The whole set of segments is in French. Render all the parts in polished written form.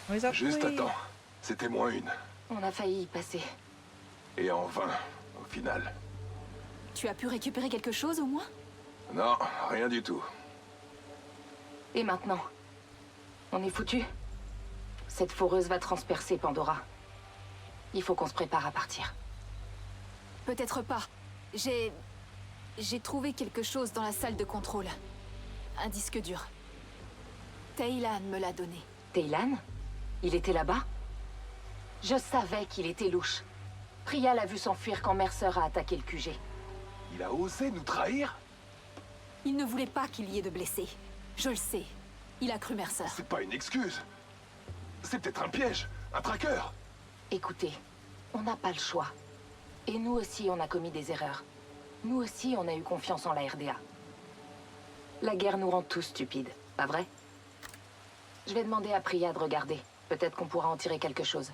On les a Juste à retrouvés. temps. C'était moins une. On a failli y passer. Et en vain, au final. Tu as pu récupérer quelque chose au moins? Non, rien du tout. Et maintenant? On est foutu? Cette foreuse va transpercer Pandora. Il faut qu'on se prépare à partir. Peut-être pas. J'ai trouvé quelque chose dans la salle de contrôle. Un disque dur. Taylan me l'a donné. Taylan? Il était là-bas? Je savais qu'il était louche. Priya l'a vu s'enfuir quand Mercer a attaqué le QG. Il a osé nous trahir? Il ne voulait pas qu'il y ait de blessés. Je le sais. Il a cru Mercer. C'est pas une excuse. C'est peut-être un piège, un tracker. Écoutez, on n'a pas le choix. Et nous aussi, on a commis des erreurs. Nous aussi, on a eu confiance en la RDA. La guerre nous rend tous stupides, pas vrai? Je vais demander à Priya de regarder. Peut-être qu'on pourra en tirer quelque chose.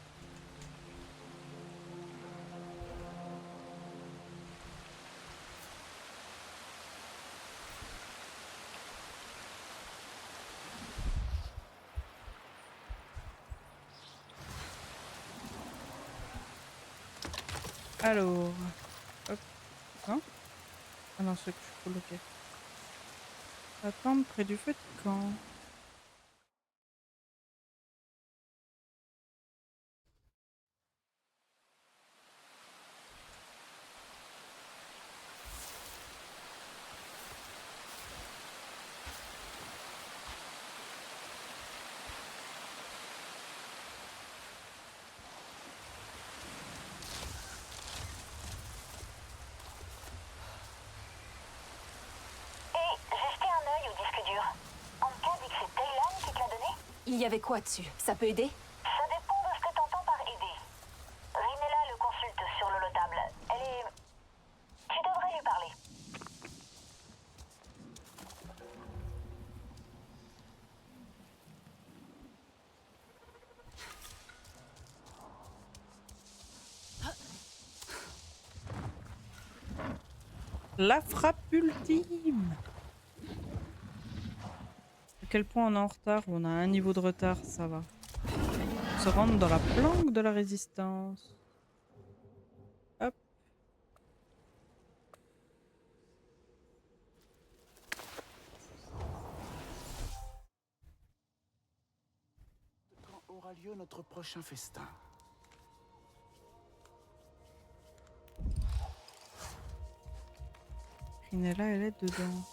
Alors... Hop. Hein? Ah non, c'est que je suis bloqué. Attendre près du feu de camp. Il y avait quoi dessus? Ça peut aider? Ça dépend de ce que t'entends par aider. Rinella le consulte sur l'holotable. Elle est... Tu devrais lui parler. La frappe ultime! À quel point on est en retard ou on a un niveau de retard, ça va. On se rentre dans la planque de la résistance. Hop. Quand aura lieu notre prochain festin? Rinella, elle est dedans.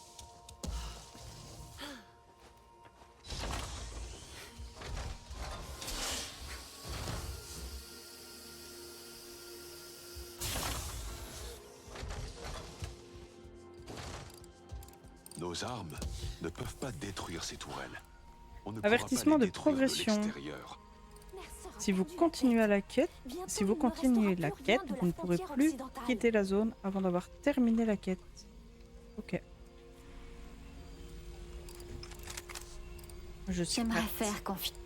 Nos armes ne peuvent pas détruire ces tourelles. On ne pourra Avertissement pas les de détruire progression. l'extérieur. Si vous continuez à la quête, si vous continuez la quête, vous ne pourrez plus quitter la zone avant d'avoir terminé la quête. Ok. Je suis J'aimerais prête. faire confiance.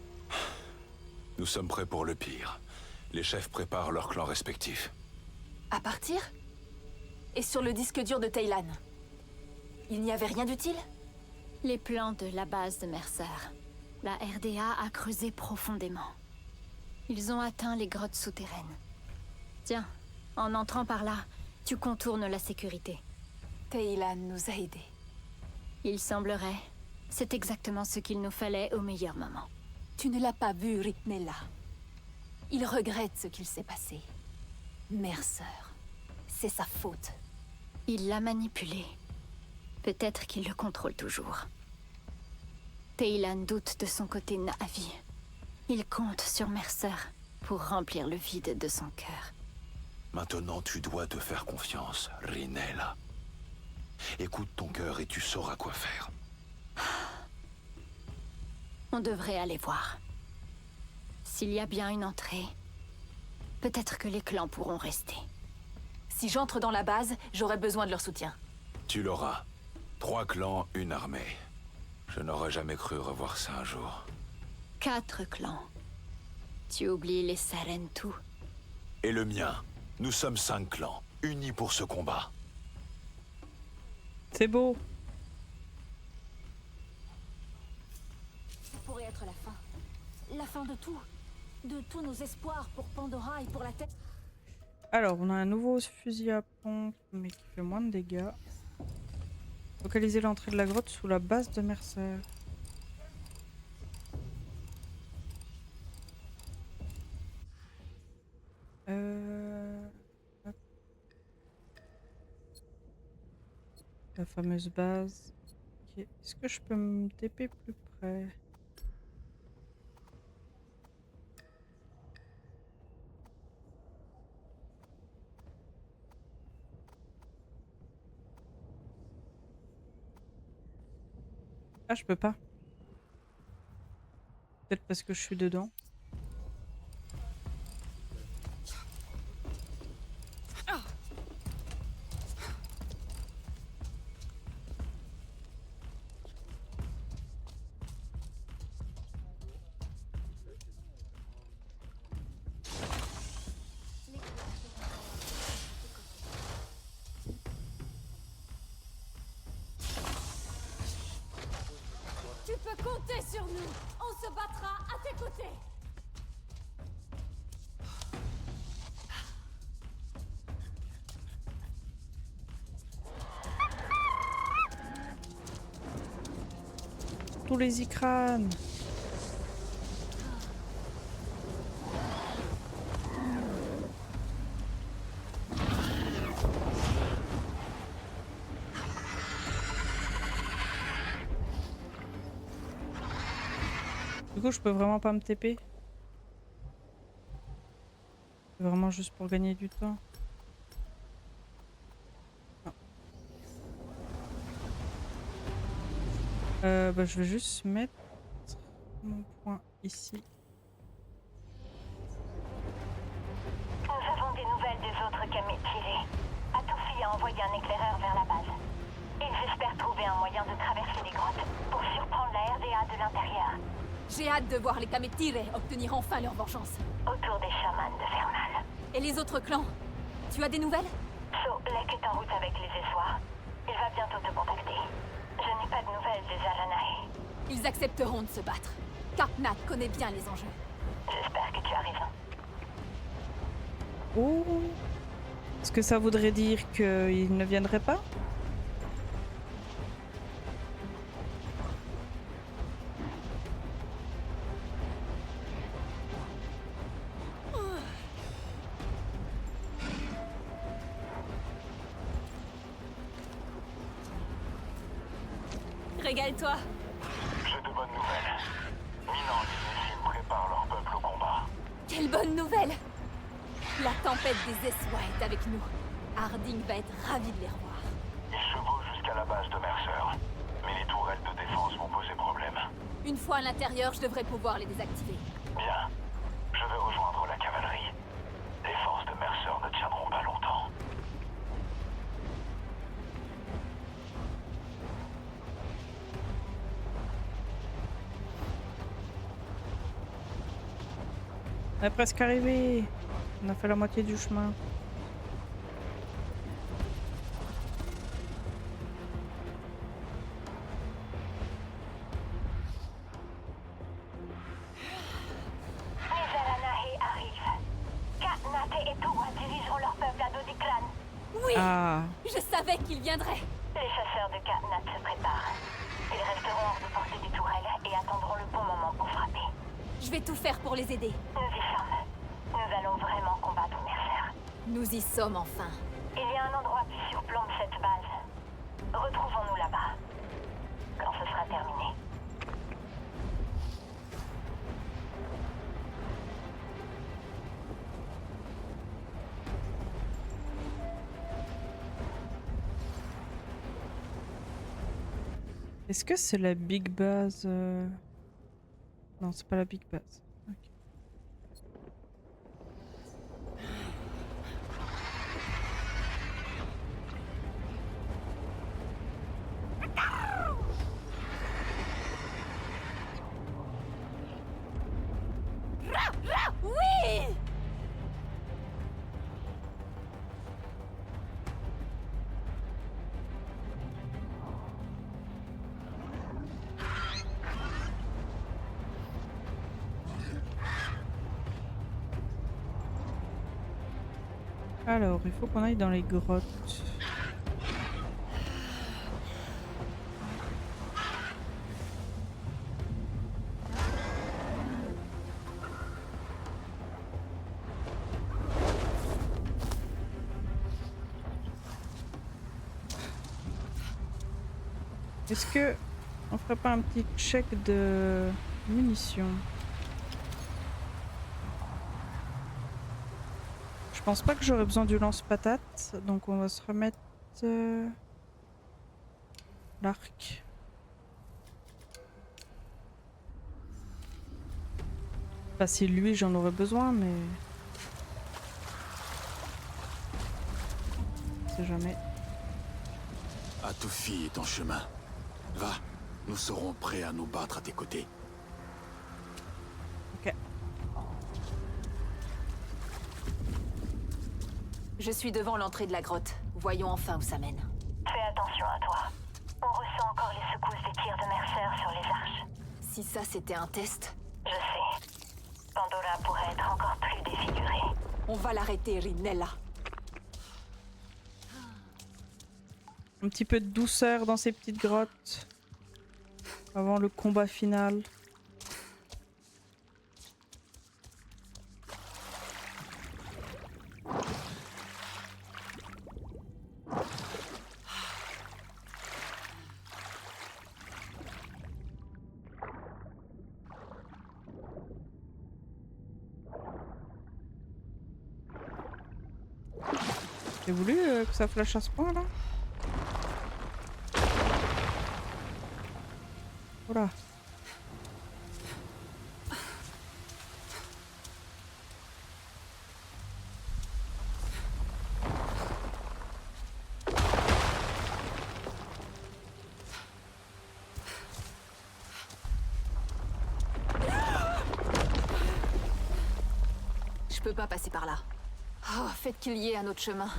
Nous sommes prêts pour le pire. Les chefs préparent leurs clans respectifs. À partir? Et sur le disque dur de Taylan? Il n'y avait rien d'utile? Les plans de la base de Mercer. La RDA a creusé profondément. Ils ont atteint les grottes souterraines. Tiens, en entrant par là, tu contournes la sécurité. Taylan nous a aidés. Il semblerait. C'est exactement ce qu'il nous fallait au meilleur moment. Tu ne l'as pas vu, Rinella. Il regrette ce qu'il s'est passé. Mercer, c'est sa faute. Il l'a manipulé. Peut-être qu'il le contrôle toujours. Taylan doute de son côté Na'vi. Il compte sur Mercer pour remplir le vide de son cœur. Maintenant, tu dois te faire confiance, Rinella. Écoute ton cœur et tu sauras quoi faire. On devrait aller voir. S'il y a bien une entrée, peut-être que les clans pourront rester. Si j'entre dans la base, j'aurai besoin de leur soutien. Tu l'auras. 3 clans, une armée. Je n'aurais jamais cru revoir ça un jour. 4 clans. Tu oublies les Sarentu. Et le mien. Nous sommes 5 clans, unis pour ce combat. C'est beau. Ça pourrait être la fin. la fin de tout. De tous nos espoirs pour Pandora et pour la Terre. Alors, on a un nouveau fusil à pompe, mais qui fait moins de dégâts. Localiser l'entrée de la grotte sous la base de Mercer. Hop. La fameuse base. Ok. Est-ce que je peux me TP plus près? Ah, je peux pas. Peut-être parce que je suis dedans. Tu peux compter sur nous. On se battra à tes côtés. Tous les icrans. Du coup, je peux vraiment pas me TP. C'est vraiment juste pour gagner du temps. Non. Bah, je vais juste mettre mon point ici. Nous avons des nouvelles des autres Kametilé. Atofi a envoyé un éclaireur vers la base. Ils espèrent trouver un moyen de traverser les grottes pour surprendre la RDA de l'intérieur. J'ai hâte de voir les Kametilé obtenir enfin leur vengeance. Autour des chamans de Fernal. Et les autres clans? Tu as des nouvelles? So, Lek est en route avec les Essoirs. Il va bientôt te contacter. Je n'ai pas de nouvelles des Aranae. Ils accepteront de se battre. Carpnat connaît bien les enjeux. J'espère que tu as raison. Oh. Est-ce que ça voudrait dire qu'il ne viendrait pas? Régale-toi. J'ai de bonnes nouvelles. Minan et Néphilim préparent leur peuple au combat. Quelle bonne nouvelle! La tempête des Essois est avec nous. Harding va être ravi de les revoir. Ils chevauchent jusqu'à la base de Mercer. Mais les tourelles de défense vont poser problème. Une fois à l'intérieur, je devrais pouvoir les désactiver. Bien. Je vais rejoindre la cavalerie. Les forces de Mercer ne tiendront pas longtemps. On est presque arrivé. On a fait la moitié du chemin. Les Aranae arrivent. Katnate et Towa dirigeront leur peuple à Dodiklan. Oui! Ah. Je savais qu'ils viendraient! Les chasseurs de Katnat se préparent. Ils resteront hors de portée des tourelles et attendront le bon moment pour frapper. Je vais tout faire pour les aider. Nous y sommes. Nous allons vraiment combattre Mercer. Nous y sommes enfin. Il y a un endroit qui surplombe cette base. Retrouvons-nous là-bas. Quand ce sera terminé. Est-ce que c'est la Big Base Non, c'est pas la Big Base. Ok. Oui! Alors, il faut qu'on aille dans les grottes. Est-ce que on ferait pas un petit check de munitions? Je pense pas que j'aurais besoin du lance-patate, donc on va se remettre l'arc. Pas si lui j'en aurais besoin, mais on sait jamais. Atofi est en chemin. Va, nous serons prêts à nous battre à tes côtés. Ok. Je suis devant l'entrée de la grotte. Voyons enfin où ça mène. Fais attention à toi. On ressent encore les secousses des tirs de Mercer sur les arches. Si ça c'était un test, Je sais. Pandola pourrait être encore plus défigurée. on va l'arrêter, Rinella. Un petit peu de douceur dans ces petites grottes avant le combat final. J'ai voulu que ça flash à ce point là. Voilà. Je peux pas passer par là. Oh, faites qu'il y ait un autre chemin.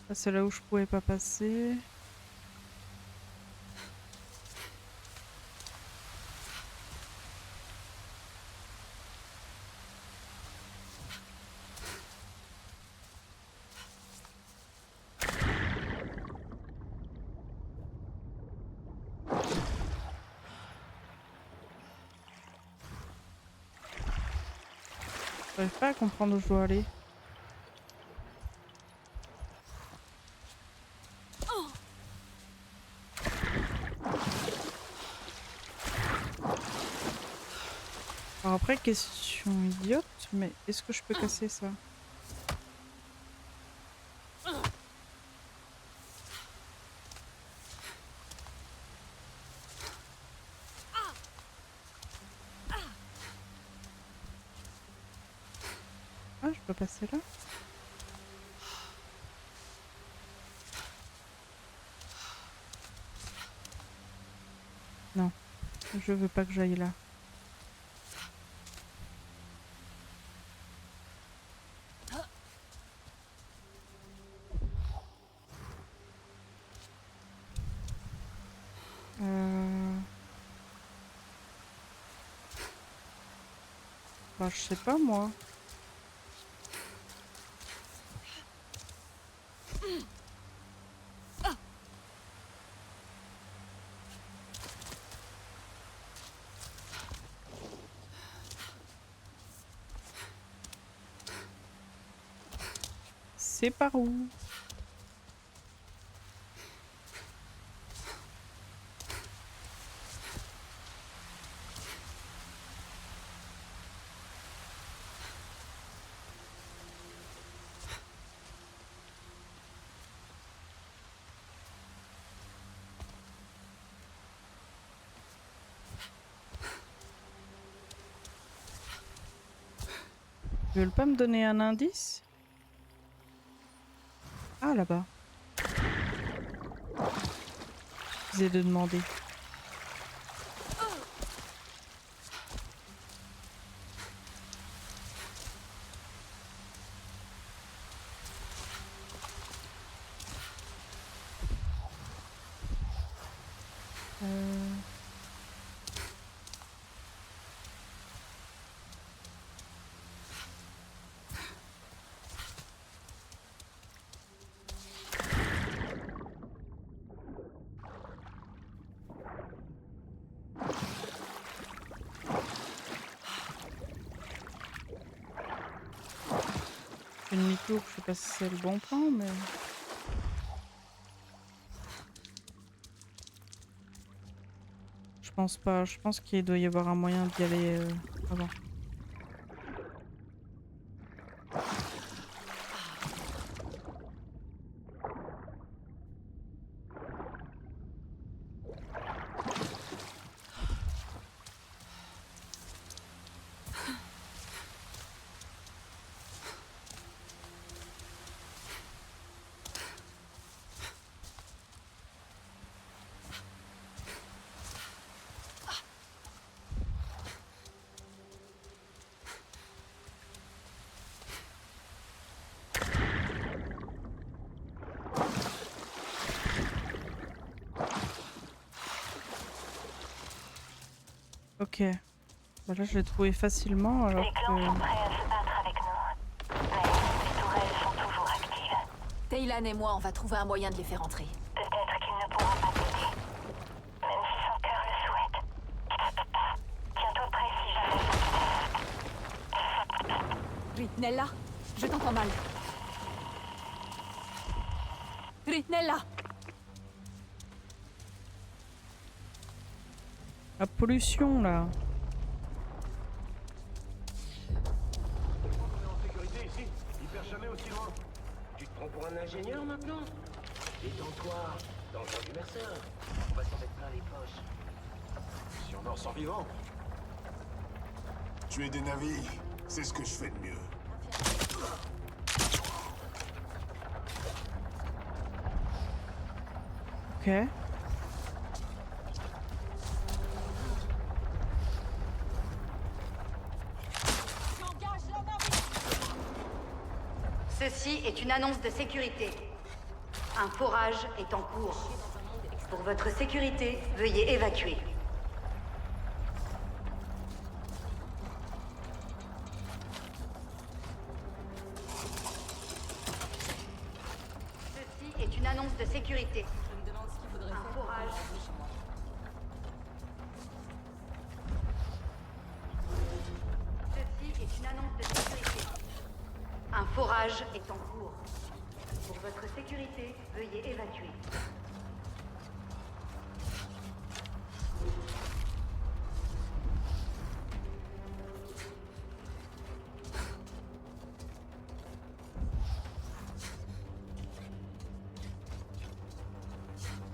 Ça, c'est là où je pouvais pas passer. J'arrive pas à comprendre où je dois aller. Alors après, question idiote, mais est-ce que je peux casser ça? Ah, je peux passer là? Non, je veux pas que j'aille là. Bah, je sais pas moi. C'est par où? Ils veulent pas me donner un indice? Ah, là-bas. J'ai de demander. Une demi-tour, je sais pas si c'est le bon plan, mais... Je pense pas, je pense qu'il doit y avoir un moyen d'y aller avant. Ok. Voilà, je l'ai trouvé facilement alors Les clans que... sont prêts à se battre avec nous. Mais les tourelles sont toujours actives. Taylan et moi, on va trouver un moyen de les faire entrer. Peut-être qu'il ne pourra pas t'aider. Même si son cœur le souhaite. Tiens-toi prêt si jamais. Ritnella, je t'entends mal. Ritnella! La pollution là. On est en sécurité ici. Il perd jamais aussi loin. Tu te prends pour un ingénieur maintenant? Détends-toi. Dans le temps du Mercer. On va s'en mettre plein les poches. Si on en sort vivant. Tuer des navires, c'est ce que je fais de mieux. Ok. Ceci est une annonce de sécurité. Un forage est en cours. Pour votre sécurité, veuillez évacuer. Ceci est une annonce de sécurité. Un forage. Ceci est une annonce de sécurité. Un forage est en cours. Pour votre sécurité, veuillez évacuer.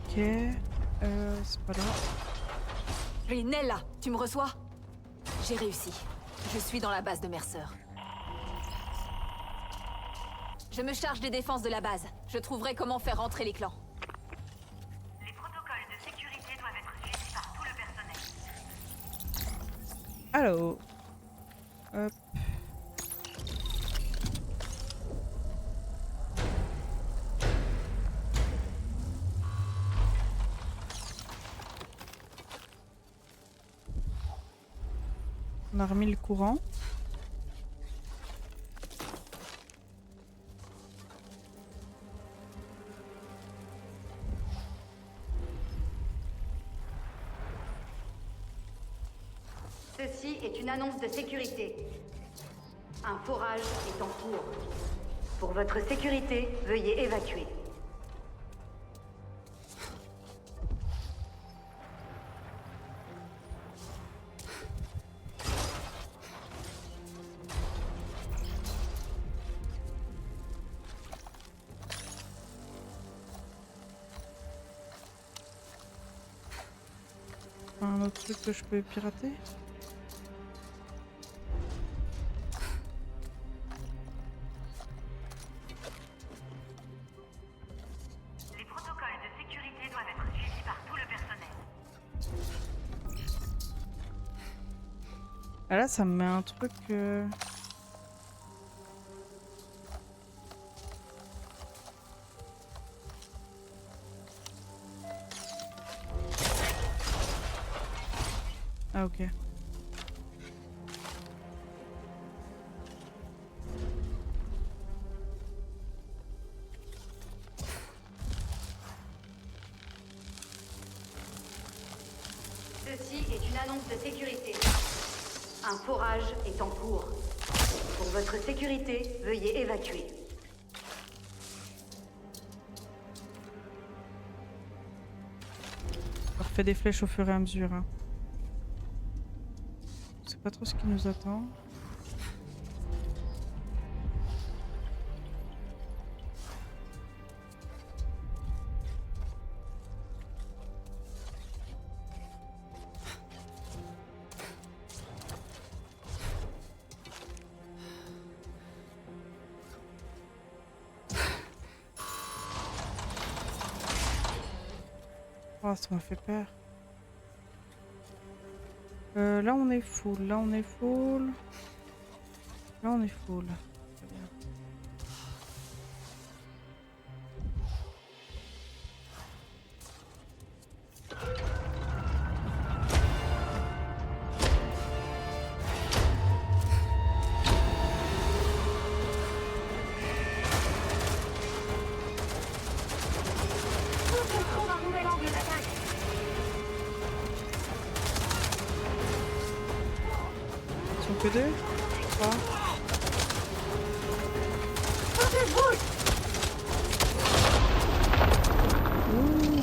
Ok. C'est pas là. Ritnella, tu me reçois? J'ai réussi. Je suis dans la base de Mercer. Je me charge des défenses de la base. Je trouverai comment faire rentrer les clans. Les protocoles de sécurité doivent être suivis par tout le personnel. Alors. Hop. On a remis le courant. Ceci est une annonce de sécurité. Un forage est en cours. Pour votre sécurité, veuillez évacuer. Un autre truc que je peux pirater. Ah là, ça me met un truc... Ah ok. Ceci est une annonce de sécurité. Un forage est en cours. Pour votre sécurité, veuillez évacuer. On refait des flèches au fur et à mesure. Hein. Je sais pas trop ce qui nous attend. Oh, ça m'a fait peur. Là on est full, là on est full. Là on est full. Très bien. Ils sont que deux? Trois. Ouh.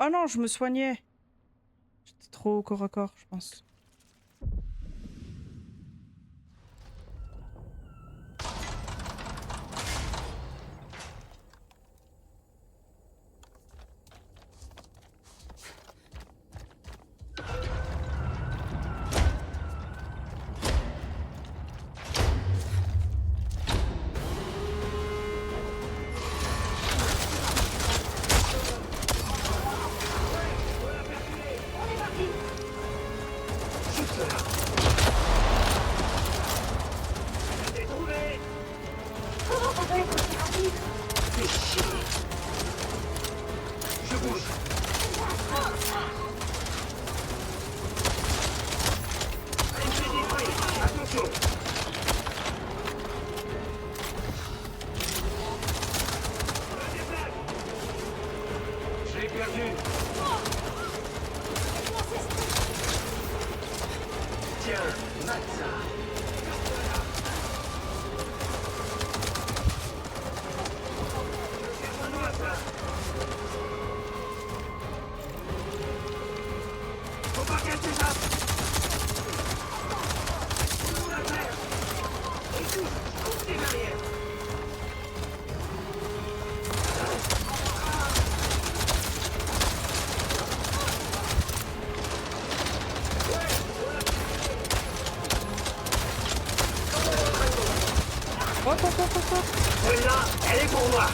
Oh non, je me soignais. J'étais trop au corps à corps, je pense. Celle-là, elle est pour moi.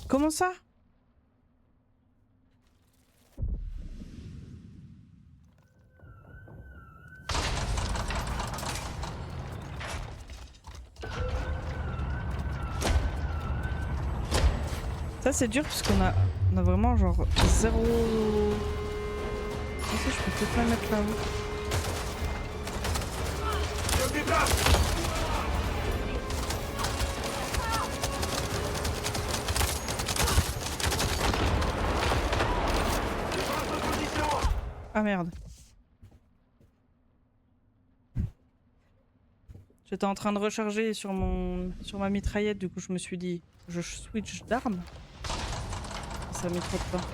Comment ça? Ça c'est dur parce qu'on a vraiment genre zéro... Je sais, je peux peut-être la mettre là-haut. Ah merde. J'étais en train de recharger sur ma mitraillette, du coup je me suis dit je switch d'arme. Ça met trop de temps.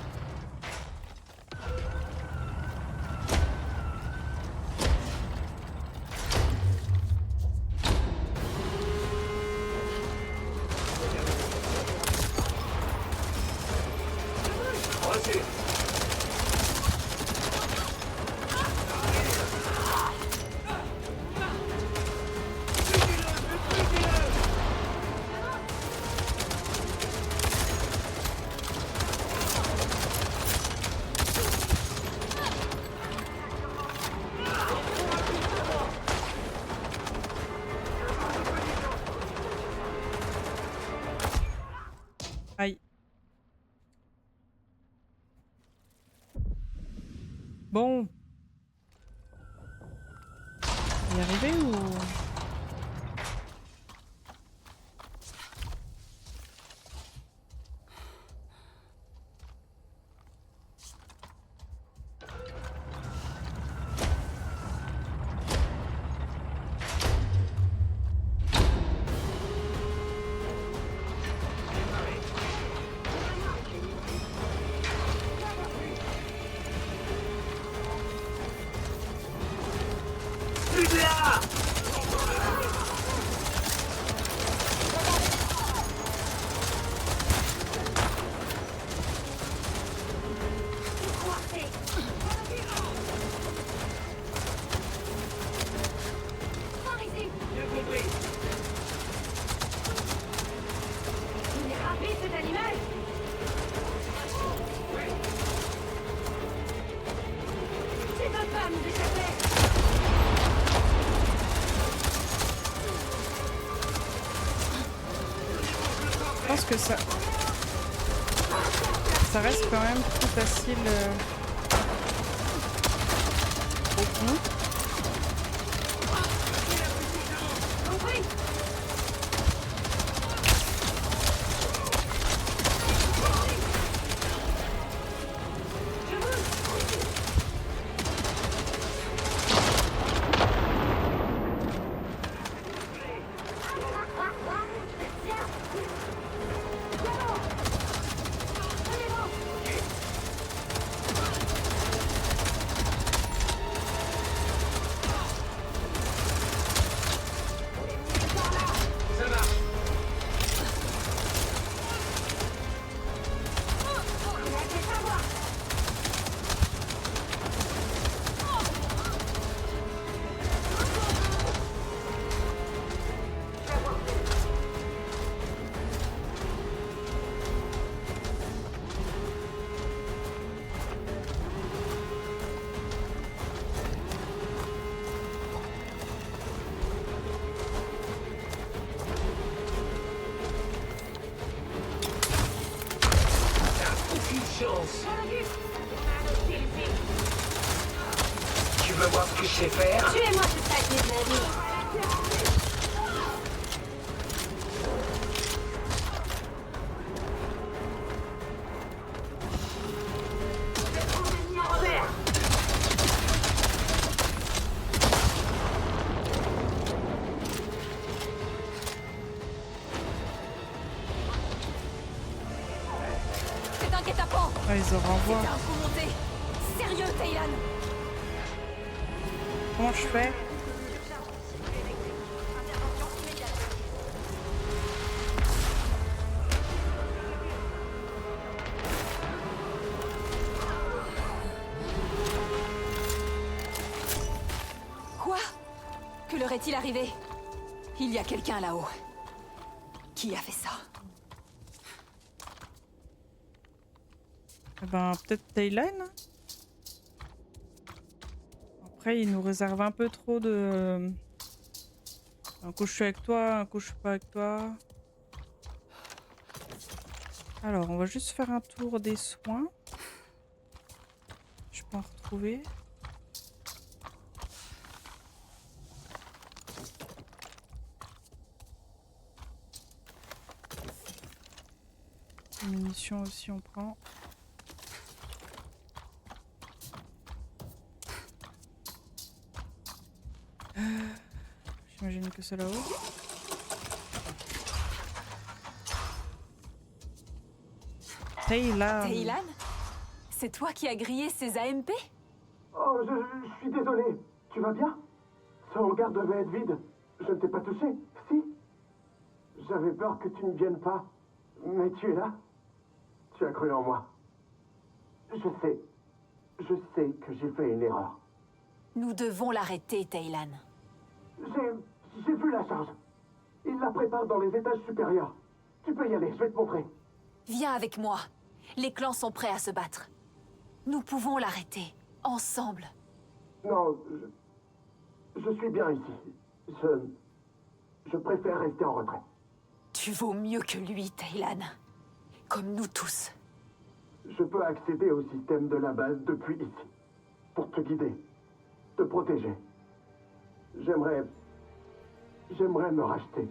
Aïe. Bon. Y arriver ou... Je pense que ça reste quand même plus facile au coup. Tu veux voir ce que je sais faire? Tuez-moi ce sacré de la vie. C'est un guet-apens. Ah, ils en renvoient. C'est un coup monté. Sérieux, Taylan. Comment je fais? Quoi? Que leur est-il arrivé? Il y a quelqu'un là-haut. Qui a fait ça? Eh ben, peut-être Taylan. Après, il nous réserve un peu trop de... Un coup je suis avec toi, un coup je suis pas avec toi. Alors, on va juste faire un tour des soins. Je peux en retrouver. Munitions aussi, on prend. J'imagine que c'est là-haut. Teylan, c'est toi qui as grillé ces AMP? Oh, je suis désolé. Tu vas bien? Ce hangar devait être vide. Je ne t'ai pas touché, si? J'avais peur que tu ne viennes pas. Mais tu es là. Tu as cru en moi. Je sais que j'ai fait une erreur. Nous devons l'arrêter, Teylan. J'ai vu la charge. Il la prépare dans les étages supérieurs. Tu peux y aller, je vais te montrer. Viens avec moi. Les clans sont prêts à se battre. Nous pouvons l'arrêter, ensemble. Non, je suis bien ici. Je préfère rester en retrait. Tu vaux mieux que lui, Teylan. Comme nous tous. Je peux accéder au système de la base depuis ici. Pour te guider. Te protéger. J'aimerais me racheter.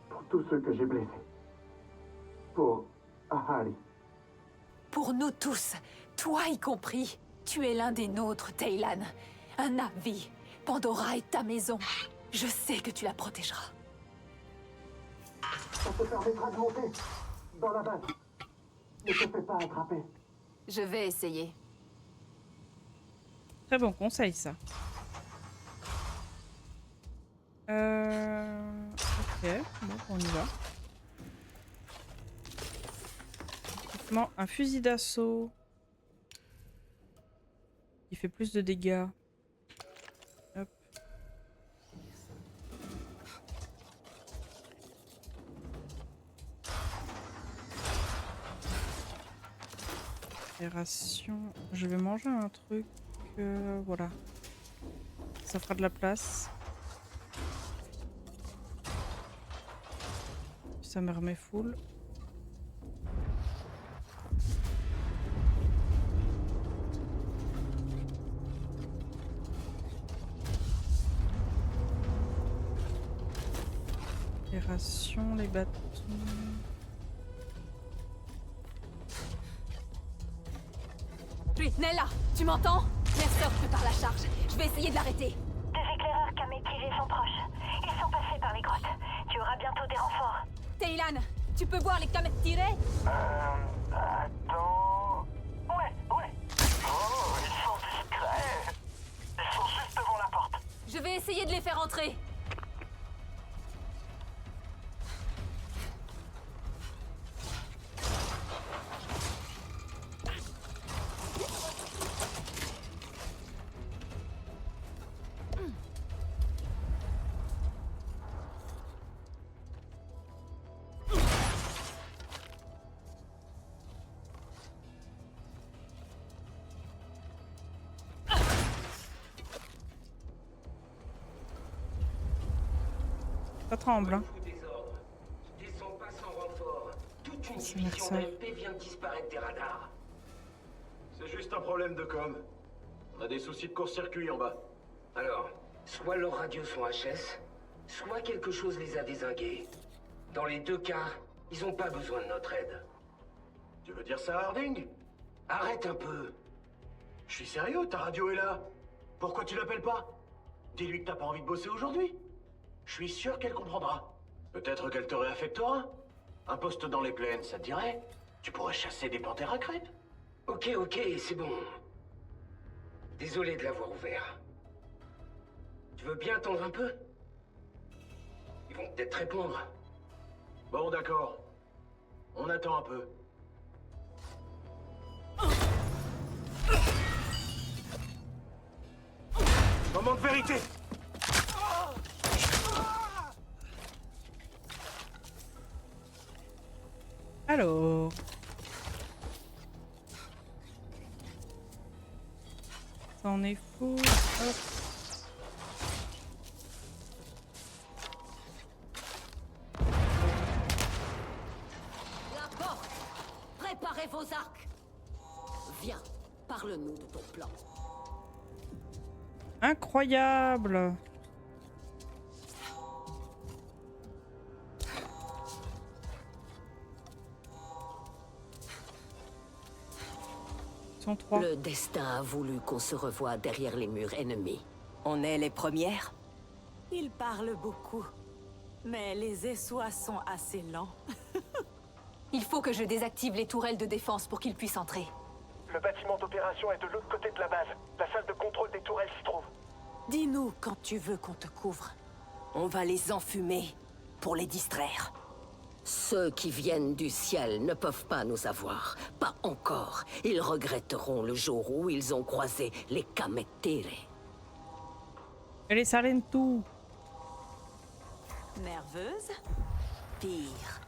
Pour tous ceux que j'ai blessés. Pour Ahari. Pour nous tous, toi y compris. Tu es l'un des nôtres, Teylan. Un Na'vi. Pandora est ta maison. Je sais que tu la protégeras. Ça te permettra de monter. Dans la base. Ne te fais pas attraper. Je vais essayer. Très bon conseil, ça. Ok, bon, on y va. Effectivement, un fusil d'assaut. Il fait plus de dégâts. Hop. Opération. Je vais manger un truc. Voilà. Ça fera de la place. Ça me remet full. Les rations, les bâtons. Nella, tu m'entends? Mercer prépare la charge. Je vais essayer de l'arrêter. Des éclaireurs Kametilé sont proches. Ils sont passés par les grottes. Tu auras bientôt des renforts. Teylan, tu peux voir les Kametilé? Attends... Ouais. Oh, ils sont discrets. Ils sont juste devant la porte. Je vais essayer de les faire entrer. Ça tremble, hein. Descends pas sans renfort. Toute une C'est division Mercer. d'AMP vient de disparaître des radars. C'est juste un problème de com. On a des soucis de court-circuit en bas. Alors, soit leurs radios sont HS, soit quelque chose les a dézingués. Dans les deux cas, ils ont pas besoin de notre aide. Tu veux dire ça à Harding? Arrête un peu. Je suis sérieux, ta radio est là. Pourquoi tu l'appelles pas? Dis-lui que t'as pas envie de bosser aujourd'hui. Je suis sûr qu'elle comprendra. Peut-être qu'elle te réaffectera. Un poste dans les plaines, ça te dirait? Tu pourrais chasser des panthères à crêpes. Ok, c'est bon. Désolé de l'avoir ouvert. Tu veux bien attendre un peu? Ils vont peut-être répondre. Bon, d'accord. On attend un peu. Moment de vérité! Alors. Ça en est fou. Hop. La porte! Préparez vos arcs! Viens, parle-nous de ton plan. Incroyable. 103. Le destin a voulu qu'on se revoie derrière les murs ennemis. On est les premières? Il parle beaucoup, mais les essoies sont assez lents. Il faut que je désactive les tourelles de défense pour qu'ils puissent entrer. Le bâtiment d'opération est de l'autre côté de la base. La salle de contrôle des tourelles s'y trouve. Dis-nous quand tu veux qu'on te couvre. On va les enfumer pour les distraire. Ceux qui viennent du ciel ne peuvent pas nous avoir. Pas encore. Ils regretteront le jour où ils ont croisé les Kametere. Allez, Sarentu. Nerveuse? Pire.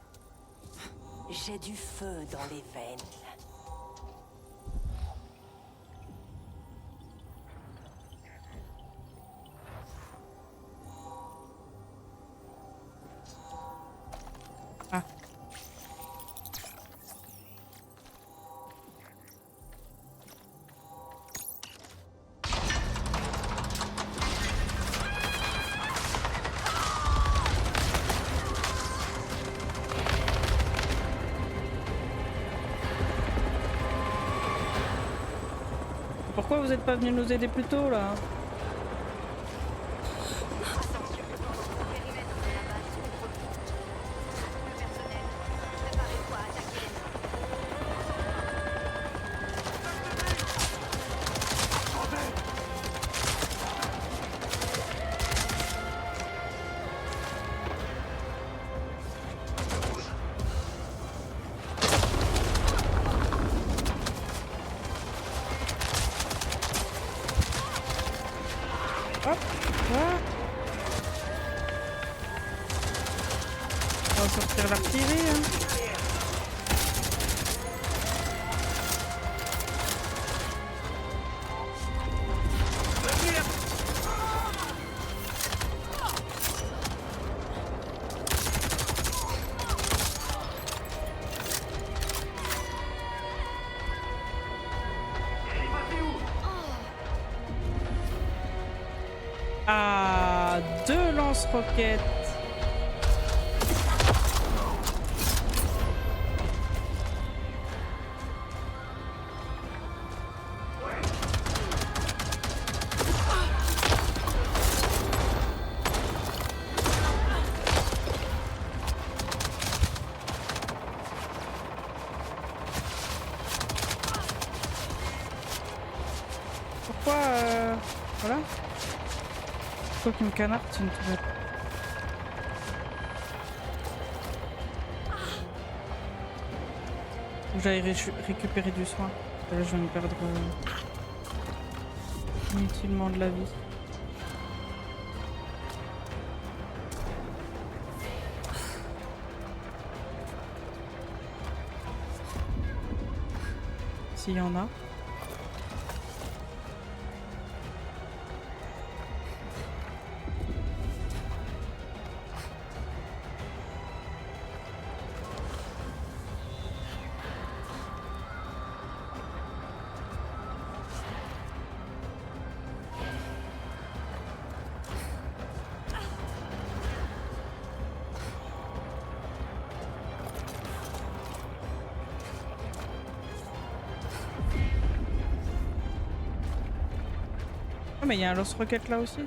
J'ai du feu dans les veines. Ah. Pourquoi vous êtes pas venu nous aider plus tôt là? Hop, voilà. On va sortir l'artillerie. Hein. Ah, 2 lance-roquettes. Pourquoi voilà. Pourquoi qu'une canard tu ne te pas. J'allais récupérer du soin. Là je viens de perdre inutilement de la vie. S'il y en a. Oh mais il y a un lance-roquette là aussi.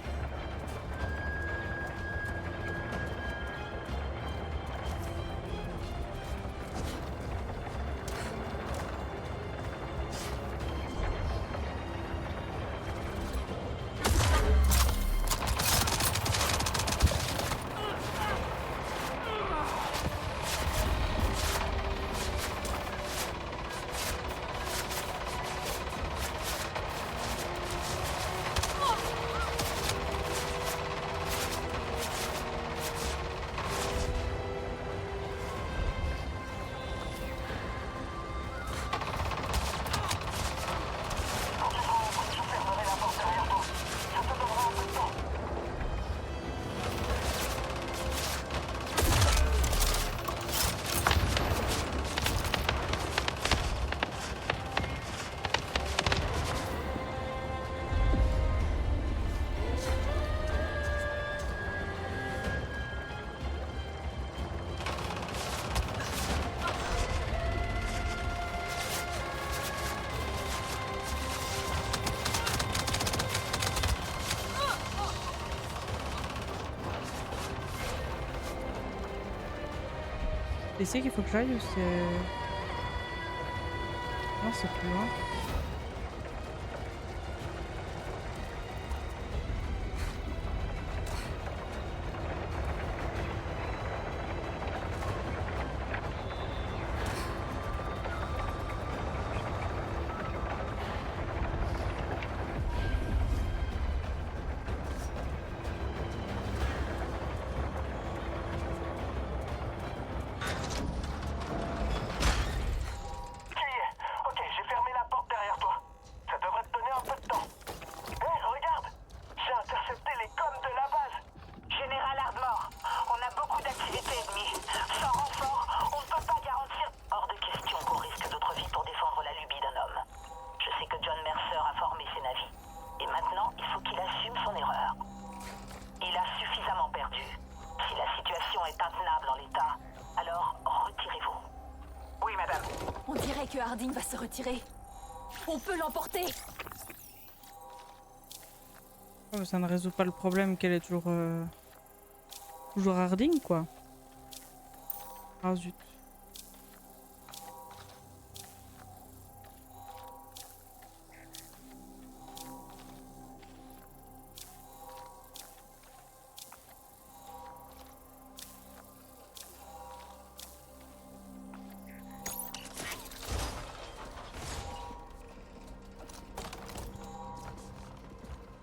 C'est ici qu'il faut que j'aille ou c'est... Non, c'est plus loin. Que Harding va se retirer. On peut l'emporter. Oh, ça ne résout pas le problème qu'elle est toujours Harding, quoi. Ah zut.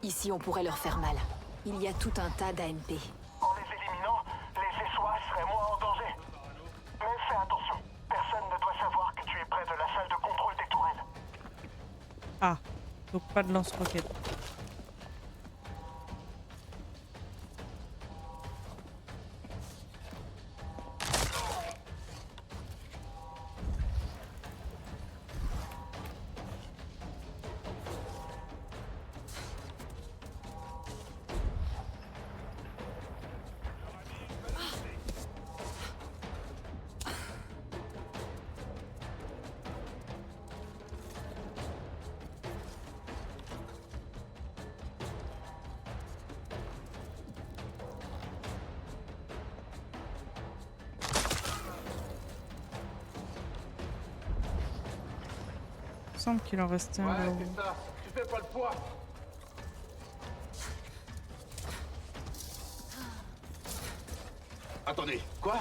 Ici, on pourrait leur faire mal. Il y a tout un tas d'AMP. En les éliminant, les Essois seraient moins en danger. Mais fais attention, personne ne doit savoir que tu es près de la salle de contrôle des tourelles. Ah, donc pas de lance-roquettes. Il semble qu'il en restait un là-haut. C'est ça, tu fais pas le poids. Attendez, quoi?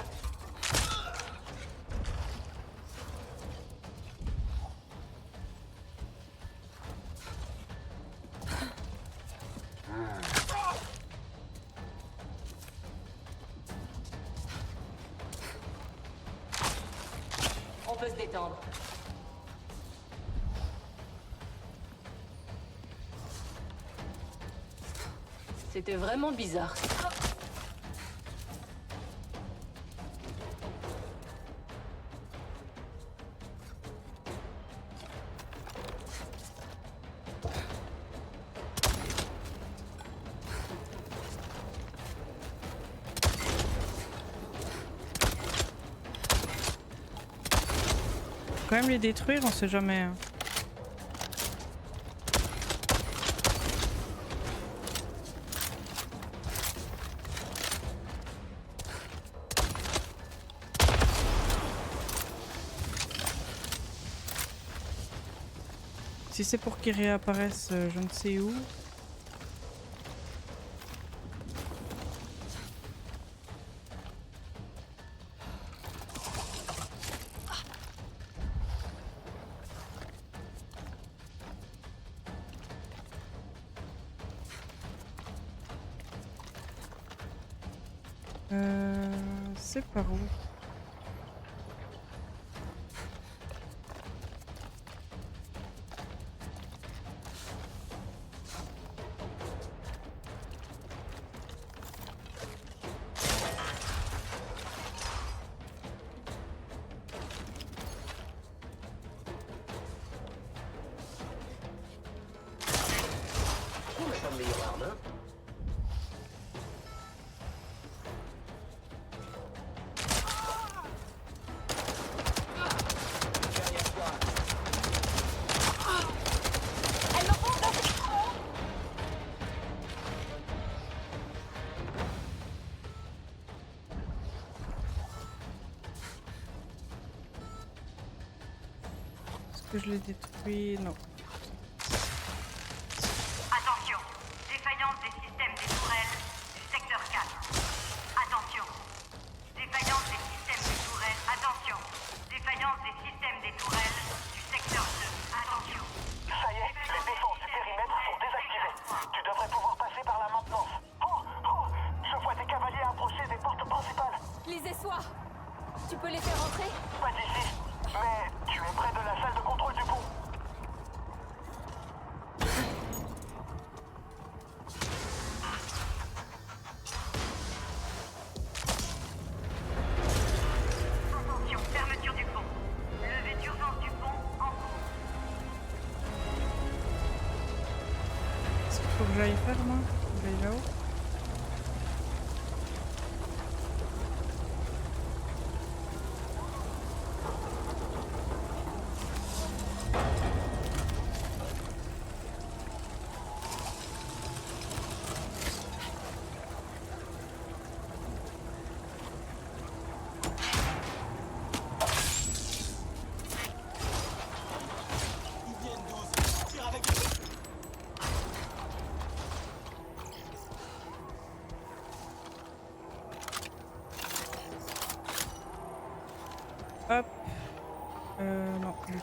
On peut se détendre. C'était vraiment bizarre. Quand même les détruire, on sait jamais. Hein. Si c'est pour qu'ils réapparaissent je ne sais où. C'est par où? que je l'ai détruit? Non. Attention, défaillance des systèmes des tourelles du secteur 4. Attention, défaillance des systèmes des tourelles. Attention, défaillance des systèmes des tourelles du secteur 2. Attention. Ça y est, les défenses du périmètre sont désactivées. Tu devrais pouvoir passer par la maintenance. Oh, je vois des cavaliers approcher des portes principales. Les essoirs! Tu peux les faire entrer? Pas d'ici, mais tu es près de la salle de contrôle du pont. Attention, fermeture du pont. Levée d'urgence du pont en cours. Qu'est-ce qu'il faut que j'aille faire, moi? Faut que j'aille là-haut. Hop. Non. Lui.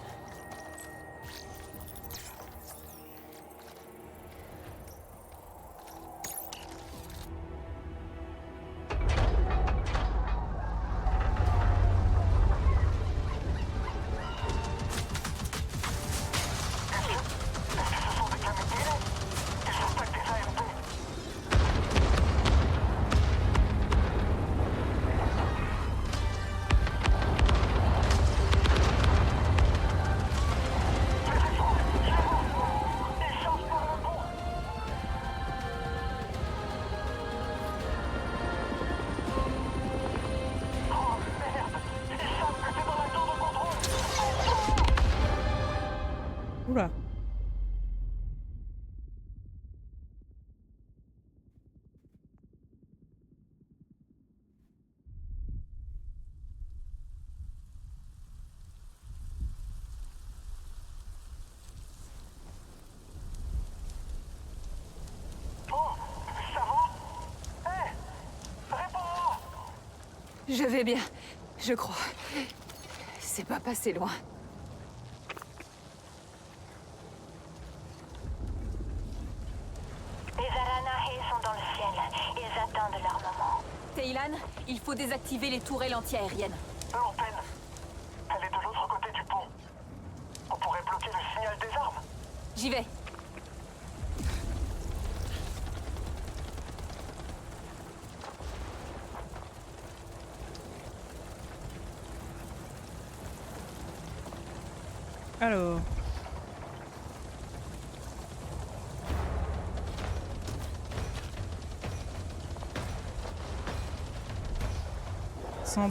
Oula. Je vais bien, je crois. C'est pas passé loin. Les Aranahe sont dans le ciel. Ils attendent leur moment. Teylan, il faut désactiver les tourelles anti-aériennes. L'antenne, elle est de l'autre côté du pont. On pourrait bloquer le signal des armes. J'y vais. Alors.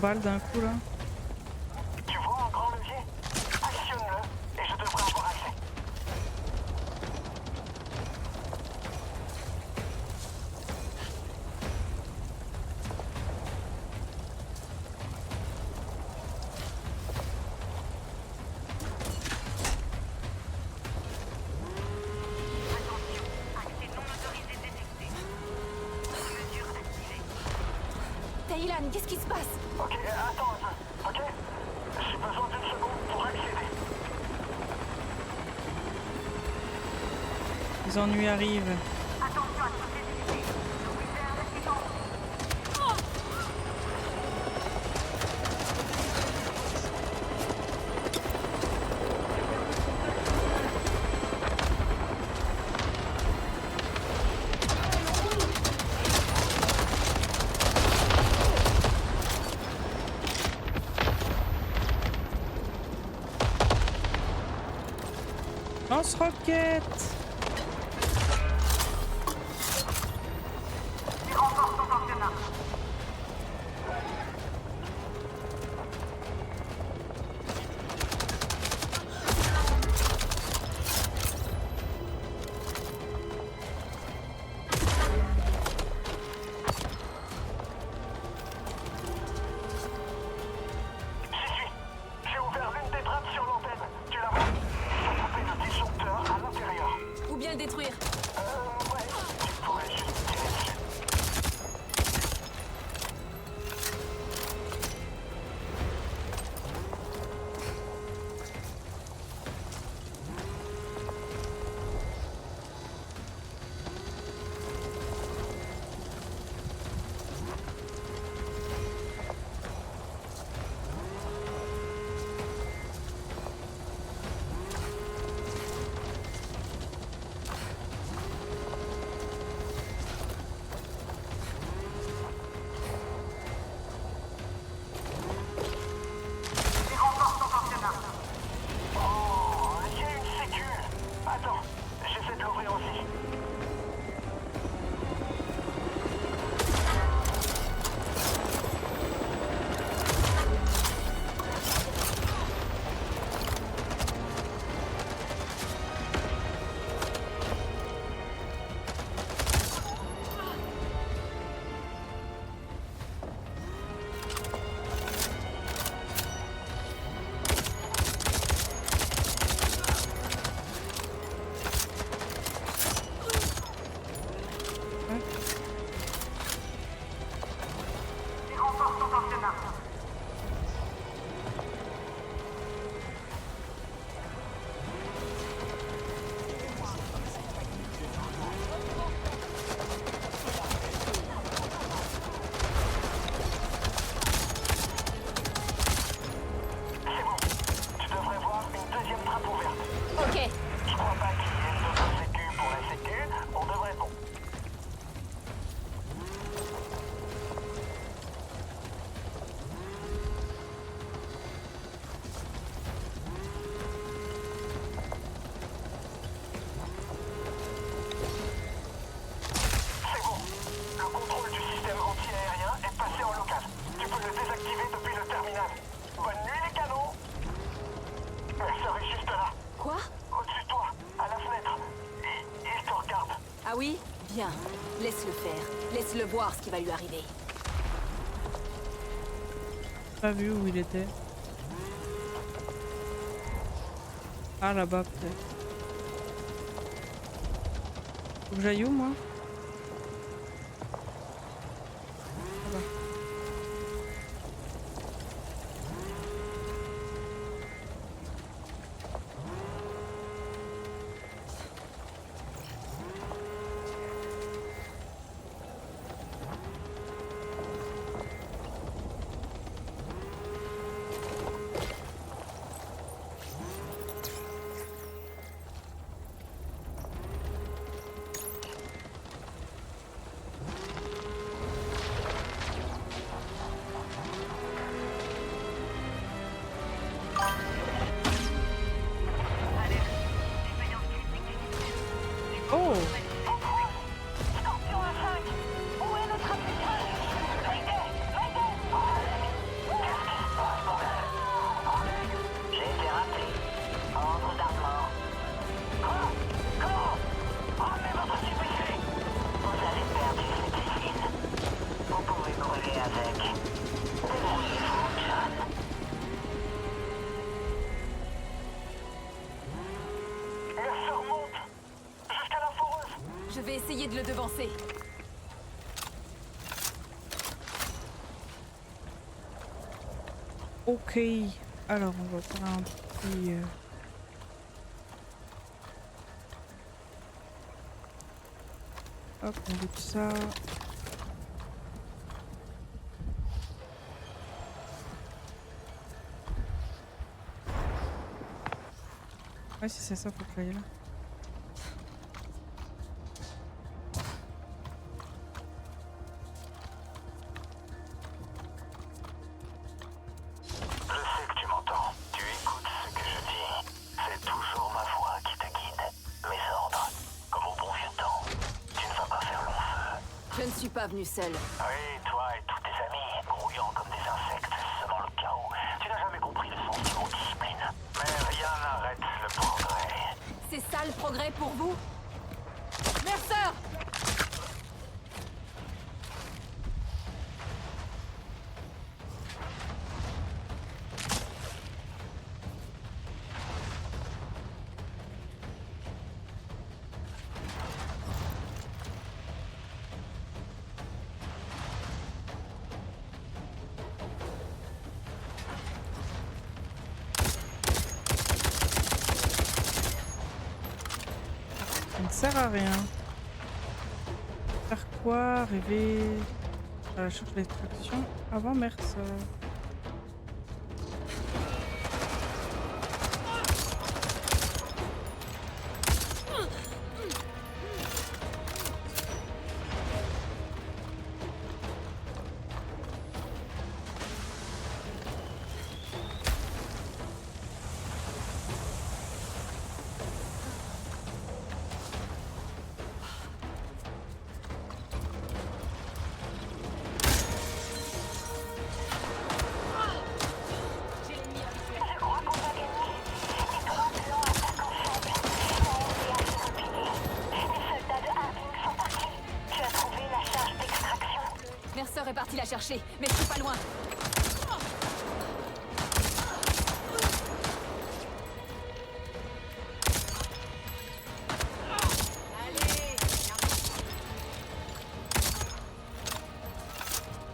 Balles d'un coup là. Tu vois un grand levier? Actionne-le et je devrais avoir accès. Attention, accès non autorisé détecté. Mesure activée. Teylan, qu'est-ce qui se passe? Ok, attends un peu, ok? J'ai besoin d'une seconde pour accéder. Les ennuis arrivent. Attention à toutes les unités. Le wizard est en haut. Lance-roquette! Les renforts sont en chemin. J'y suis. J'ai ouvert l'une des trappes sur l'antenne. Tu la vois? Viens, laisse-le faire. Laisse-le voir ce qui va lui arriver. Pas vu où il était. Ah, là-bas, peut-être. Faut que j'aille où, moi? Là-bas. Oh! Scorpion à 5! Où est notre appliqueur? J'ai été rappelé. Ordre d'armement. Quoi? Comment? Ramenez votre CPC! Vous avez perdu cette usine. Vous pouvez brûler avec. Débrouillez-vous, John. Le feu remonte jusqu'à la foreuse. Je vais essayer de le devancer. Ok. Alors, on va faire un petit... Hop, on bouge ça. Ouais, si c'est ça, faut que j'aille là. Je sais que tu m'entends. Tu écoutes ce que je dis. C'est toujours ma voix qui te guide. Mes ordres. Comme au bon vieux temps. Tu ne vas pas faire long feu. Je ne suis pas venue seule. Oui, toi et tous tes amis, grouillant comme des insectes, semant le chaos. Tu n'as jamais compris le sens du mot discipline. Mais rien n'arrête le progrès. C'est ça le progrès pour vous? Mercer! Ça ne sert à rien. Faire quoi? Rêver à la recherche d'extraction avant Mercer. Je crois qu'on va gagner. Les trois blancs attaquent en faible. La RDA se replier. Les soldats de Harding sont partis. Tu as trouvé la charge d'extraction. Mercer est parti la chercher, mais je suis pas loin.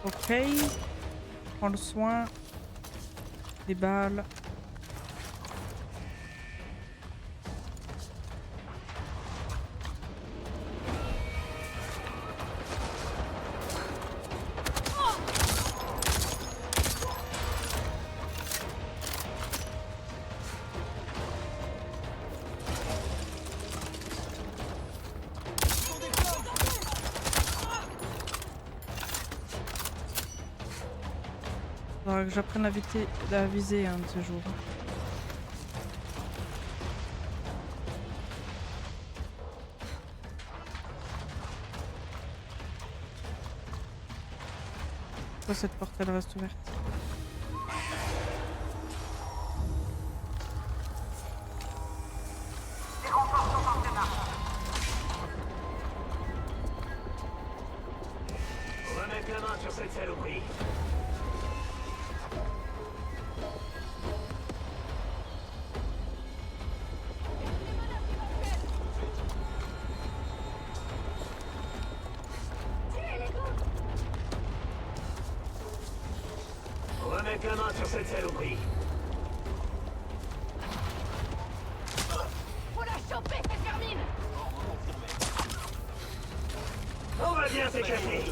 Ok. Prends le soin des balles. Faudra que j'apprenne à viser un de ces jours. Pourquoi cette porte elle reste ouverte? Les renforts sont en démarche. sur cette saloperie. Faut la choper, cette vermine! On va bien s'éclater.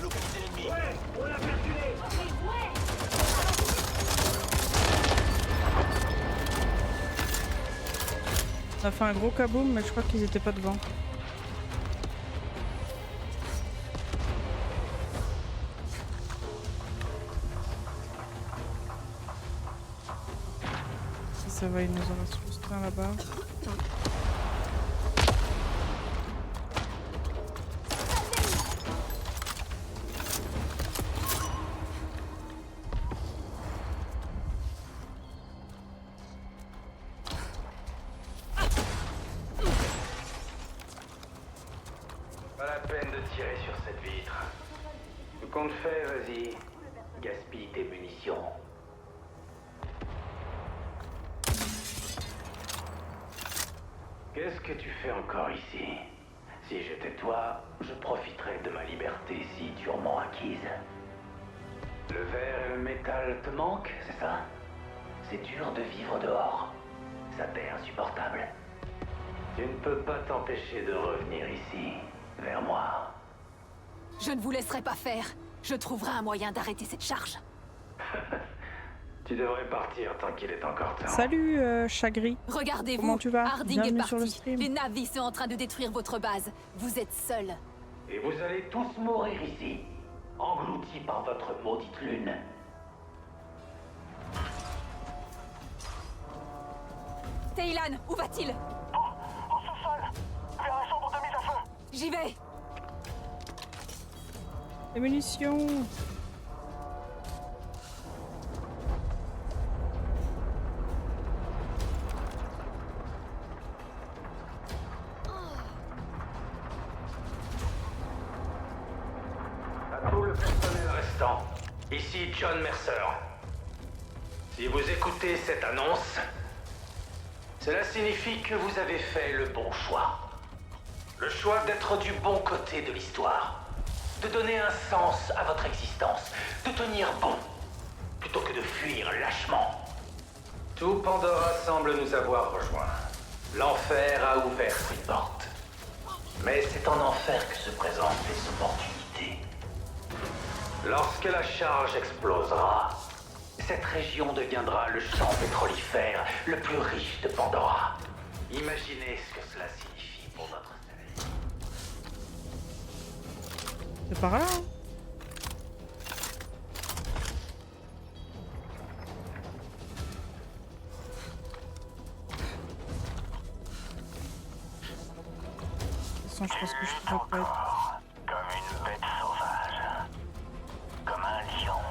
Ouais, on l'a perculé. On a fait un gros kaboom, mais je crois qu'ils étaient pas devant. Si ça va, il nous en reste juste un là-bas. Pas la peine de tirer sur cette vitre. Tout compte fait, vas-y. Gaspille tes munitions. Qu'est-ce que tu fais encore ici? Si j'étais toi, je profiterais de ma liberté si durement acquise. Le verre et le métal te manquent, c'est ça? C'est dur de vivre dehors. Ça t'est insupportable. Tu ne peux pas t'empêcher de revenir ici, vers moi. Je ne vous laisserai pas faire. Je trouverai un moyen d'arrêter cette charge. Tu devrais partir tant qu'il est encore temps. Salut Chagri. Regardez-vous, Comment tu vas? Harding est Bienvenue sur le parti. stream. Les Na'vi sont en train de détruire votre base. Vous êtes seuls. Et vous allez tous mourir ici, engloutis par votre maudite lune. Teylan, où va-t-il? Au sous-sol, vers la chambre de mise à feu. J'y vais. Les munitions. À tout le personnel restant, ici John Mercer. Si vous écoutez cette annonce, cela signifie que vous avez fait le bon choix. Le choix d'être du bon côté de l'histoire. De donner un sens à votre existence. De tenir bon, plutôt que de fuir lâchement. Tout Pandora semble nous avoir rejoints. L'enfer a ouvert ses portes. Mais c'est en enfer que se présentent les opportunités. Lorsque la charge explosera, cette région deviendra le champ pétrolifère le plus riche de Pandora. Imaginez ce que cela signifie pour notre planète. C'est par là, hein? De toute façon, je pense que je pourrais pas être... Comme une bête sauvage. Comme un lion,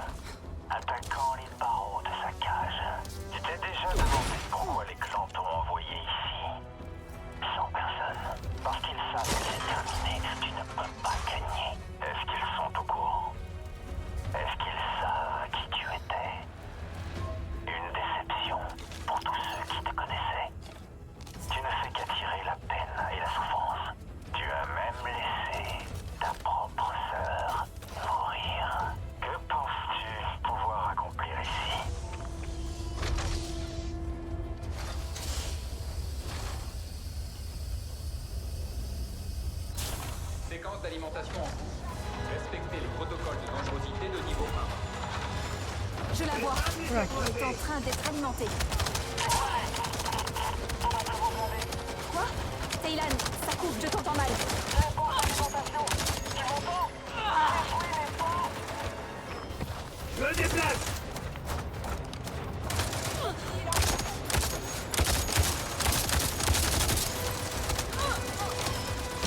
attaquant les barreaux de sa cage. Tu t'es déjà demandé pourquoi les clans t'ont envoyé ici? Sans personne. Parce qu'ils savent que c'est terminé, tu ne peux pas gagner. Est-ce qu'ils sont au courant? Est-ce qu'ils savent qui tu étais? Une déception pour tous ceux qui te connaissaient. Tu ne fais qu'attirer la peine et la souffrance. Tu as même laissé ta propre sœur mourir. Que penses-tu pouvoir accomplir ici? Séquence d'alimentation en cours. Respectez les protocoles de dangerosité de niveau 1. Je la vois. Voilà. Elle est en train d'être alimentée. Quoi? Teylan, ça coupe, je t'entends mal. Je me déplace.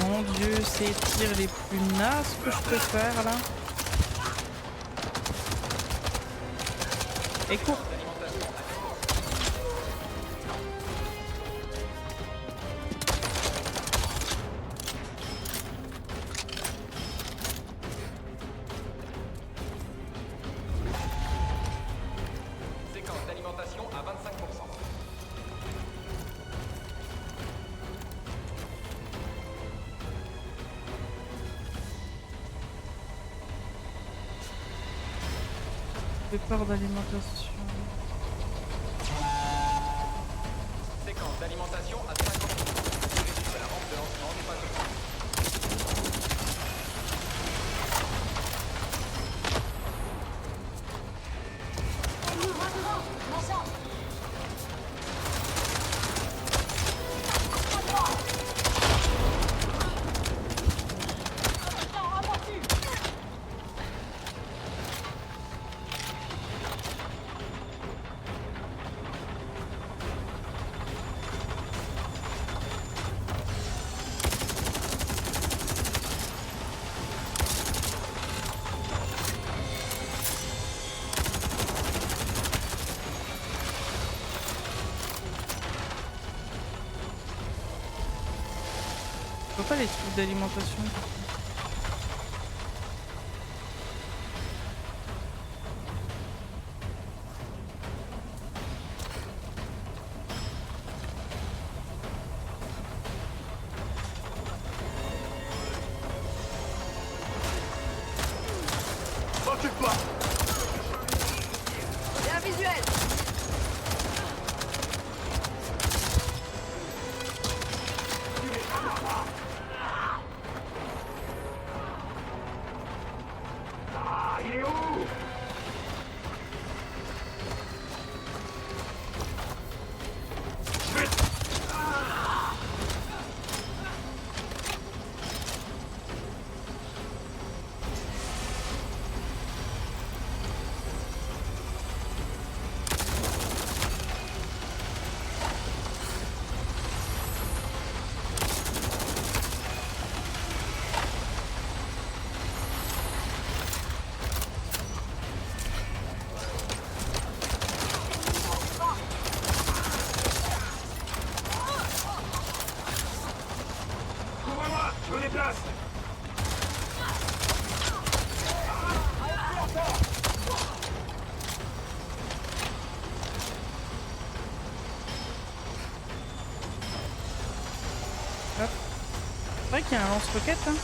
Mon dieu, c'est les tirs les plus nazes que je peux faire là. Et cours. Séquence d'alimentation à 25%. J'ai peur d'alimentation. Je vois pas les trucs d'alimentation. Occupe-toi! J'ai un visuel! Ah, il est où? Couvre-moi, je me déplace. Hop. C'est vrai qu'il y a un lance-roquette hein.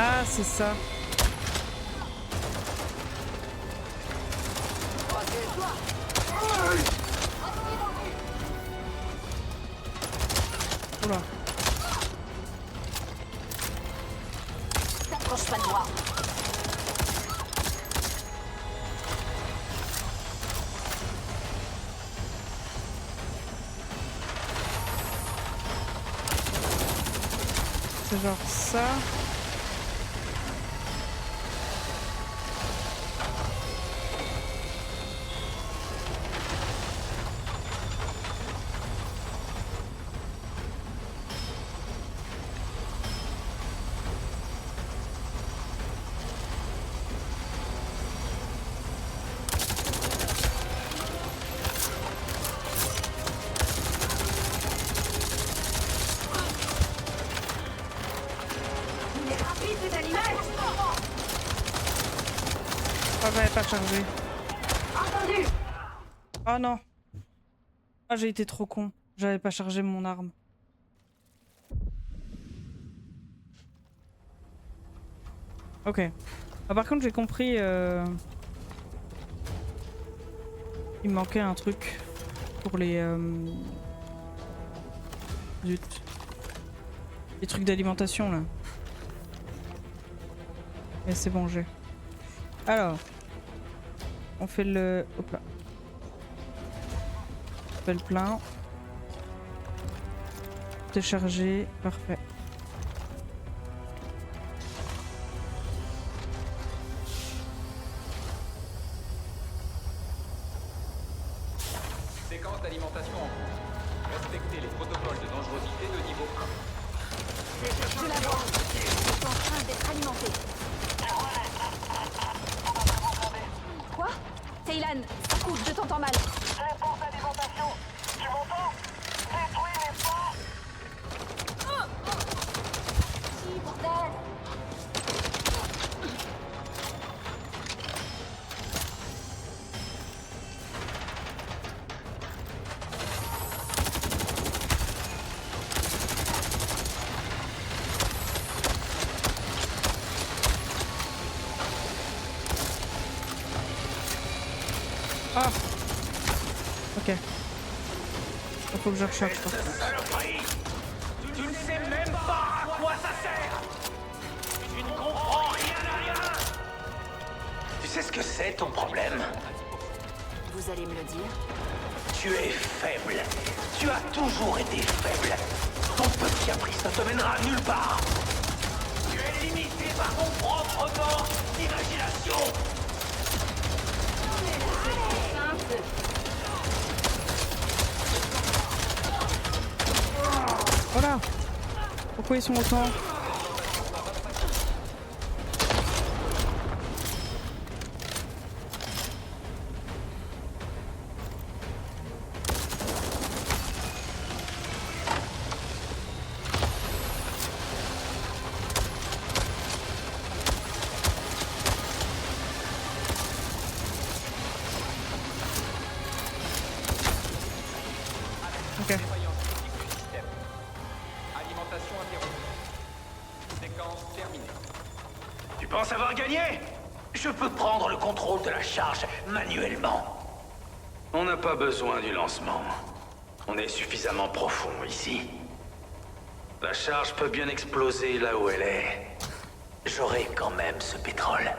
Ah, c'est ça. Oula. T'approches pas de moi. C'est genre ça. Ah, j'avais pas chargé. Oh non. Ah, j'ai été trop con. J'avais pas chargé mon arme. Ok. Ah, par contre, j'ai compris. Il me manquait un truc pour les. Zut. Les trucs d'alimentation là. Et c'est bon, j'ai. Alors. On fait le. Hop là. On fait le plein. Décharger. Parfait. Séquence d'alimentation en cours. Respectez les protocoles de dangerosité de niveau 1. Je la vois. Ils sont en train d'être alimentés. Quoi? Taylan, ça coupe, je t'entends mal. Réponse d'alimentation. Tu m'entends? Détruis les ponts. faut que je recharge. Saloperie! Tu ne sais même pas à quoi ça sert! Tu ne comprends rien à rien! Tu sais ce que c'est ton problème? Vous allez me le dire? Tu es faible. Tu as toujours été faible. Ton petit caprice ne te mènera nulle part. Tu es limité par ton propre manque d'imagination. Voilà. Pourquoi ils sont autant? Ok. Alimentation interrompue. Séquence terminée. Tu penses avoir gagné? Je peux prendre le contrôle de la charge manuellement. On n'a pas besoin du lancement. On est suffisamment profond ici. La charge peut bien exploser là où elle est. J'aurai quand même ce pétrole.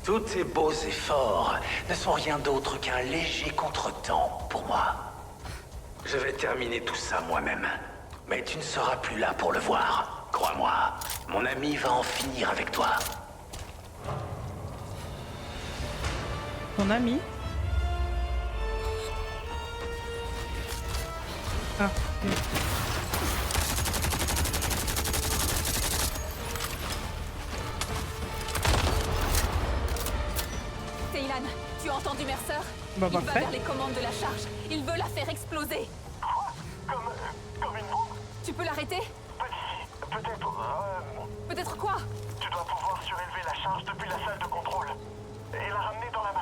Tous tes beaux efforts ne sont rien d'autre qu'un léger contretemps pour moi. Je vais terminer tout ça moi-même. Mais tu ne seras plus là pour le voir. Crois-moi, mon ami va en finir avec toi. Ton ami? Ah. Oui. Teylan, tu as entendu Mercer? Bah, Il va parfait. vers les commandes de la charge. Il veut la faire exploser. Comme une bombe? Tu peux l'arrêter? Peut-être. Peut-être quoi? Tu dois pouvoir surélever la charge depuis la salle de contrôle et la ramener dans la base.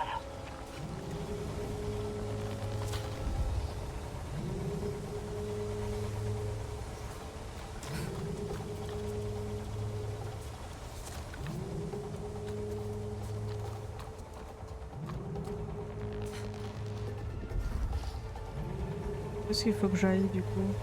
Où est-ce qu'il faut que j'aille du coup?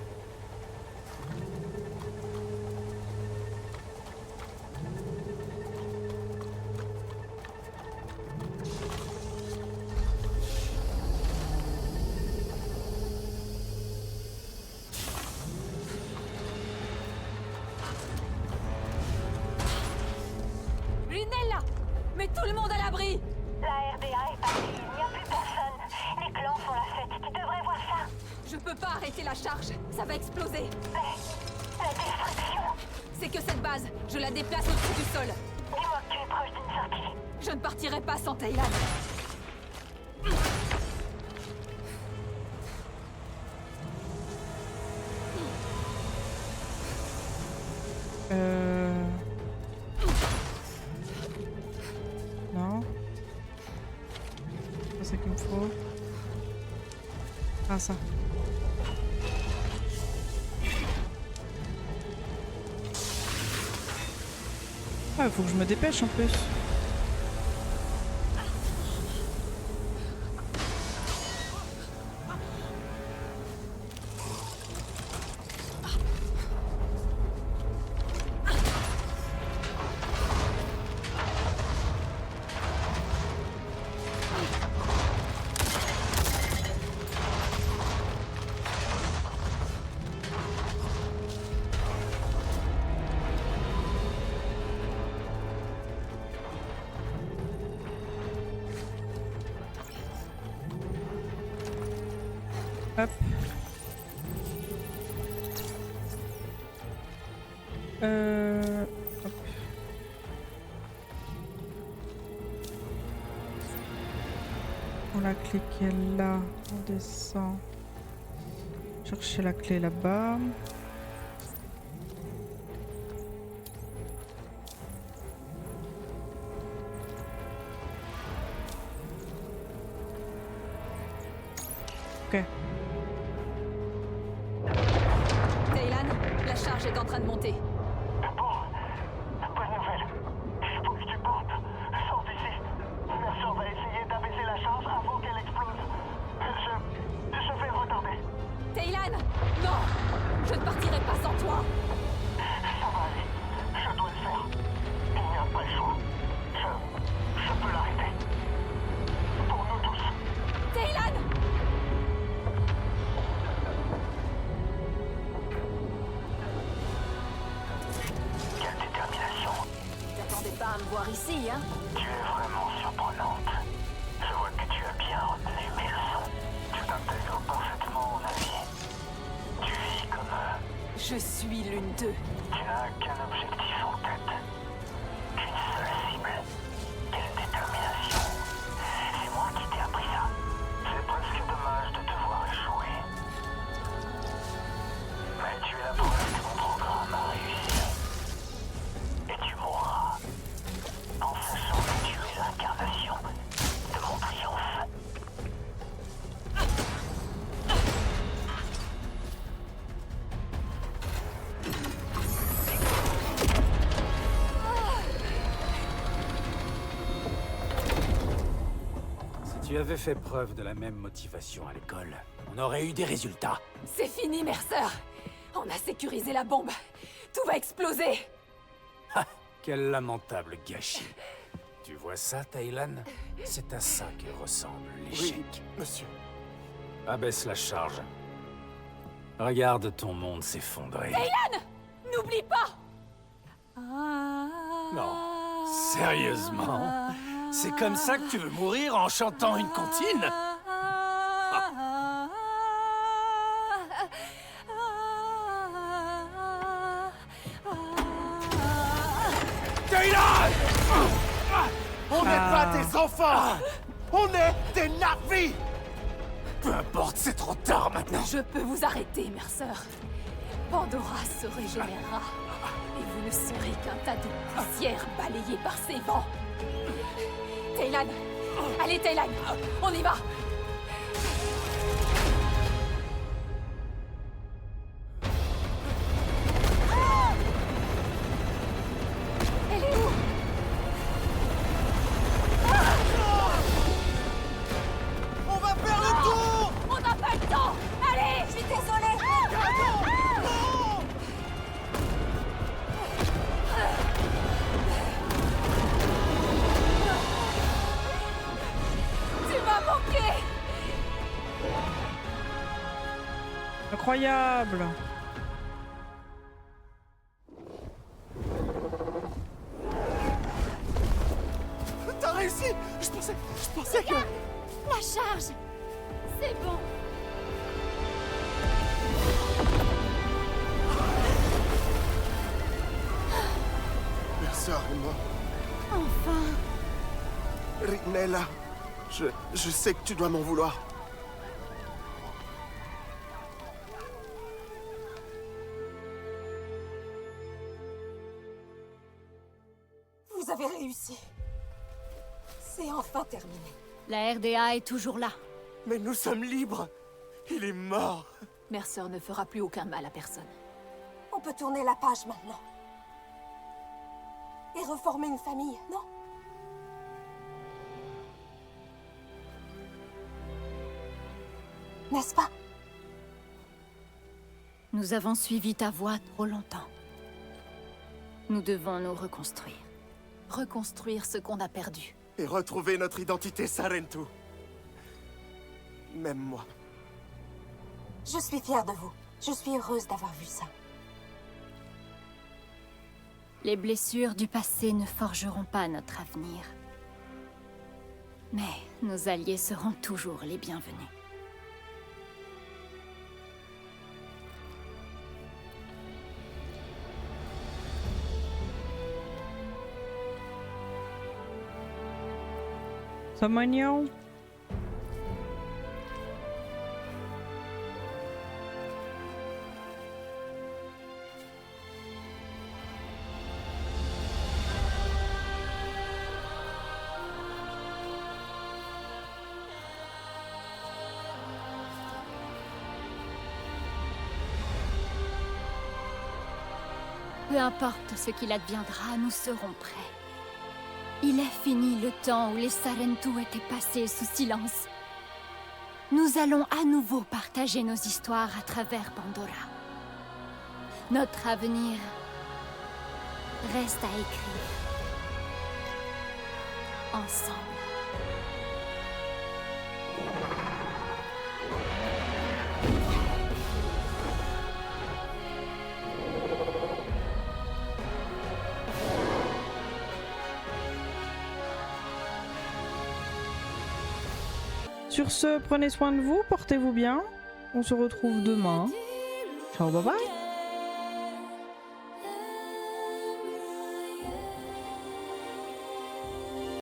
Rinella! Mets tout le monde à l'abri! La RDA est partie, il n'y a plus personne. Les clans font la fête, tu devrais voir ça. Je peux pas arrêter la charge. Ça va exploser. La destruction. C'est que cette base, je la déplace au-dessus du sol. Dis-moi que tu es proche d'une sortie. Je ne partirai pas sans Teylan. Non. C'est pas ça qu'il me faut. Ah, ça. Ah, faut que je me dépêche en plus. Hop. Hop. On la clé qui est là, on descend. Chercher la clé là-bas. Ok. Teylan, la charge est en train de monter. Bonne nouvelle. Il faut que tu portes. Sors d'ici. Mercer va essayer d'abaisser la charge avant qu'elle explose. Je vais le retarder. à me voir ici, hein? Tu es vraiment surprenante. Je vois que tu as bien retenu mes leçons. Tu t'intègres parfaitement au navire. Tu vis comme Je suis l'une d'eux. tu n'as qu'un objectif en tête. Qu'une seule cible. Quelle détermination. C'est moi qui t'ai appris ça. C'est presque dommage de te voir échouer. Mais tu es la preuve que mon programme a réussi. Et tu mourras. En sachant que tu es l'incarnation de mon triomphe. Si tu avais fait preuve de la même motivation à l'école, on aurait eu des résultats. C'est fini, Mercer. On a sécurisé la bombe. Tout va exploser. Quel lamentable gâchis. Tu vois ça, Taylan? C'est à ça que ressemble l'échec. Oui, monsieur. Abaisse la charge. Regarde ton monde s'effondrer. Taylan! N'oublie pas! Non, sérieusement? C'est comme ça que tu veux mourir en chantant une comptine? Taylan! On n'est pas des enfants! On est des Na'vi! Peu importe, c'est trop tard maintenant. Je peux vous arrêter, Mercer. Pandora se régénérera. Et vous ne serez qu'un tas de poussière balayée par ces vents. Taylan! Allez, Taylan! On y va! Elle est où? On va faire le tour! On n'a pas le temps! Allez! Je suis désolée! Tu m'as manqué! Incroyable! T'as réussi! Je pensais que... La charge! C'est bon! Mercer est mort. Enfin! Rinella, je sais que tu dois m'en vouloir. Vous avez réussi. C'est enfin terminé. La RDA est toujours là. Mais nous sommes libres. Il est mort. Mercer ne fera plus aucun mal à personne. On peut tourner la page maintenant. Et reformer une famille, non? N'est-ce pas? Nous avons suivi ta voie trop longtemps. Nous devons nous reconstruire. Reconstruire ce qu'on a perdu. Et retrouver notre identité Sarentu. Même moi. Je suis fière de vous. Je suis heureuse d'avoir vu ça. Les blessures du passé ne forgeront pas notre avenir. Mais nos alliés seront toujours les bienvenus. C'est mignon. Peu importe ce qu'il adviendra, nous serons prêts. Il est fini le temps où les Sarentu étaient passés sous silence. Nous allons à nouveau partager nos histoires à travers Pandora. Notre avenir reste à écrire. Ensemble. Sur ce, prenez soin de vous, portez-vous bien. On se retrouve demain. Ciao, bye bye.